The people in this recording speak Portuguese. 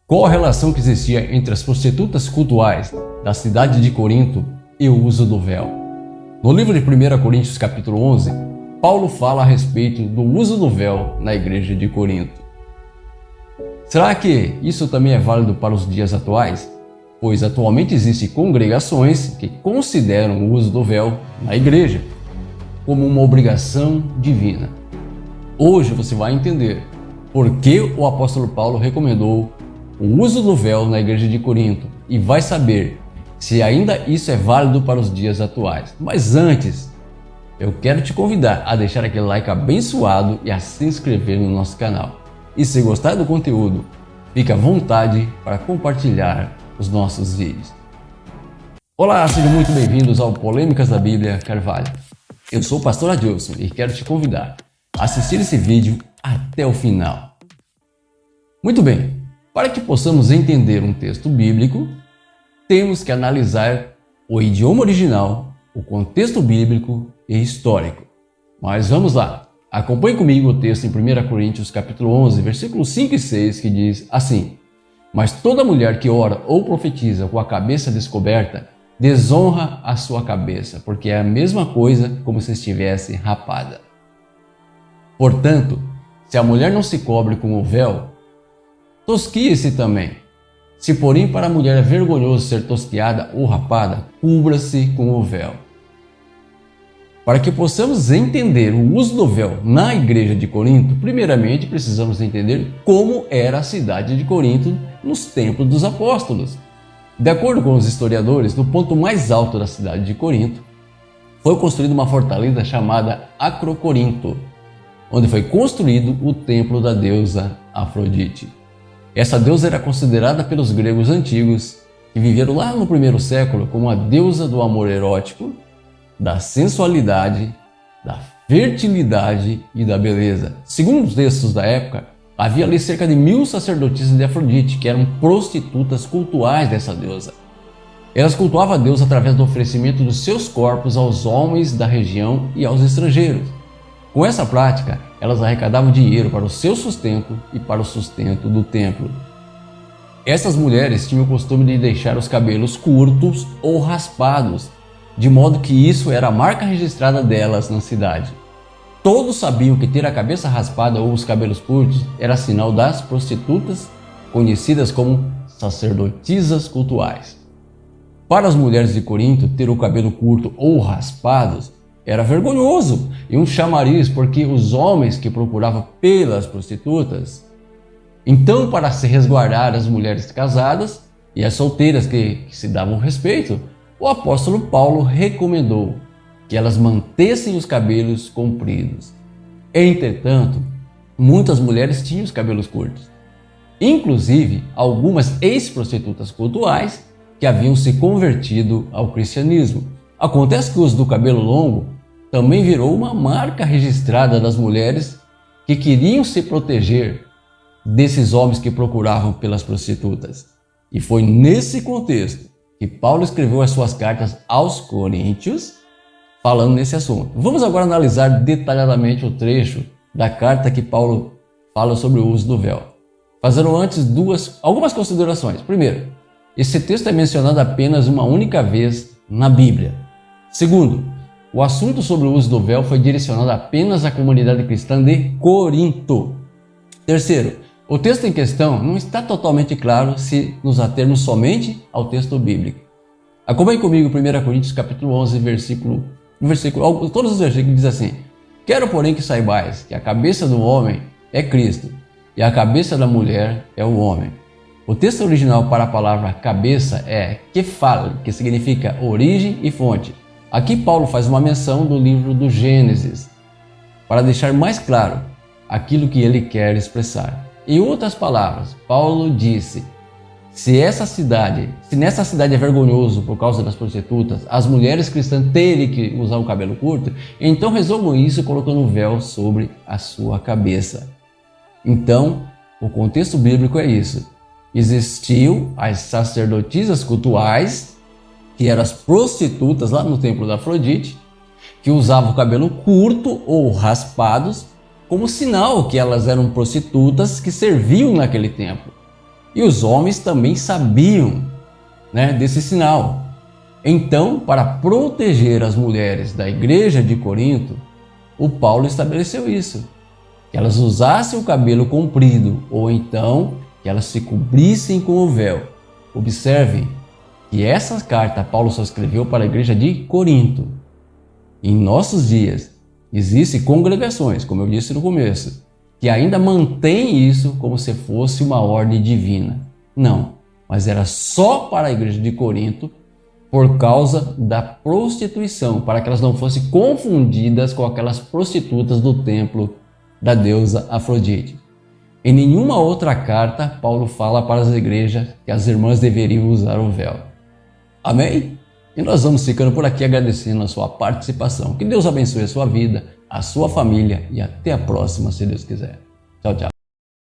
Qual a relação que existia entre as prostitutas cultuais da cidade de Corinto e o uso do véu? No livro de 1 Coríntios capítulo 11, Paulo fala a respeito do uso do véu na igreja de Corinto. Será que isso também é válido para os dias atuais? Pois atualmente existem congregações que consideram o uso do véu na igreja como uma obrigação divina. Hoje você vai entender por que o apóstolo Paulo recomendou o uso do véu na igreja de Corinto e vai saber se ainda isso é válido para os dias atuais. Mas antes, eu quero te convidar a deixar aquele like abençoado e a se inscrever no nosso canal. E se gostar do conteúdo, fique à vontade para compartilhar os nossos vídeos. Olá, sejam muito bem-vindos ao Polêmicas da Bíblia Carvalho. Eu sou o pastor Adilson e quero te convidar a assistir esse vídeo até o final. Muito bem, para que possamos entender um texto bíblico, temos que analisar o idioma original, o contexto bíblico e histórico. Mas vamos lá, acompanhe comigo o texto em 1 Coríntios capítulo 11, versículos 5 e 6, que diz assim: Mas toda mulher que ora ou profetiza com a cabeça descoberta, desonra a sua cabeça, porque é a mesma coisa como se estivesse rapada. Portanto, se a mulher não se cobre com o véu, tosquie-se também. Se porém para a mulher é vergonhoso ser tosquiada ou rapada, cubra-se com o véu. Para que possamos entender o uso do véu na igreja de Corinto, primeiramente precisamos entender como era a cidade de Corinto nos tempos dos apóstolos. De acordo com os historiadores, no ponto mais alto da cidade de Corinto, foi construída uma fortaleza chamada Acrocorinto, onde foi construído o templo da deusa Afrodite. Essa deusa era considerada pelos gregos antigos, que viveram lá no primeiro século, como a deusa do amor erótico, da sensualidade, da fertilidade e da beleza. Segundo os textos da época, havia ali cerca de 1000 sacerdotisas de Afrodite, que eram prostitutas cultuais dessa deusa. Elas cultuavam a deusa através do oferecimento dos seus corpos aos homens da região e aos estrangeiros. Com essa prática, elas arrecadavam dinheiro para o seu sustento e para o sustento do templo. Essas mulheres tinham o costume de deixar os cabelos curtos ou raspados, de modo que isso era a marca registrada delas na cidade. Todos sabiam que ter a cabeça raspada ou os cabelos curtos era sinal das prostitutas, conhecidas como sacerdotisas cultuais. Para as mulheres de Corinto, ter o cabelo curto ou raspados era vergonhoso e um chamariz, porque os homens que procuravam pelas prostitutas. Então, para se resguardar as mulheres casadas e as solteiras que se davam respeito, o apóstolo Paulo recomendou que elas mantessem os cabelos compridos. Entretanto, muitas mulheres tinham os cabelos curtos, inclusive algumas ex-prostitutas cultuais que haviam se convertido ao cristianismo. Acontece que o uso do cabelo longo também virou uma marca registrada das mulheres que queriam se proteger desses homens que procuravam pelas prostitutas. E foi nesse contexto que Paulo escreveu as suas cartas aos Coríntios, falando nesse assunto. Vamos agora analisar detalhadamente o trecho da carta que Paulo fala sobre o uso do véu, fazendo antes algumas considerações. Primeiro, esse texto é mencionado apenas uma única vez na Bíblia. Segundo, o assunto sobre o uso do véu foi direcionado apenas à comunidade cristã de Corinto. Terceiro, o texto em questão não está totalmente claro se nos atermos somente ao texto bíblico. Acompanhe comigo 1 Coríntios capítulo 11, todos os versículos diz assim: Quero, porém, que saibais que a cabeça do homem é Cristo, e a cabeça da mulher é o homem. O texto original para a palavra cabeça é kephal, que significa origem e fonte. Aqui Paulo faz uma menção do livro do Gênesis, para deixar mais claro aquilo que ele quer expressar. Em outras palavras, Paulo disse: se nessa cidade é vergonhoso por causa das prostitutas, as mulheres cristãs terem que usar o cabelo curto, então resolvam isso colocando um véu sobre a sua cabeça. Então, o contexto bíblico é isso. Existiam as sacerdotisas cultuais, que eram as prostitutas lá no templo da Afrodite, que usavam o cabelo curto ou raspados como sinal que elas eram prostitutas que serviam naquele templo. E os homens também sabiam, desse sinal. Então, para proteger as mulheres da igreja de Corinto, o Paulo estabeleceu isso, que elas usassem o cabelo comprido ou então que elas se cobrissem com o véu. Observem que essa carta Paulo só escreveu para a igreja de Corinto. Em nossos dias, existem congregações, como eu disse no começo, que ainda mantém isso como se fosse uma ordem divina. Não, mas era só para a igreja de Corinto por causa da prostituição, para que elas não fossem confundidas com aquelas prostitutas do templo da deusa Afrodite. Em nenhuma outra carta, Paulo fala para as igrejas que as irmãs deveriam usar o véu. Amém? E nós vamos ficando por aqui agradecendo a sua participação. Que Deus abençoe a sua vida, a sua família e até a próxima, se Deus quiser. Tchau, tchau.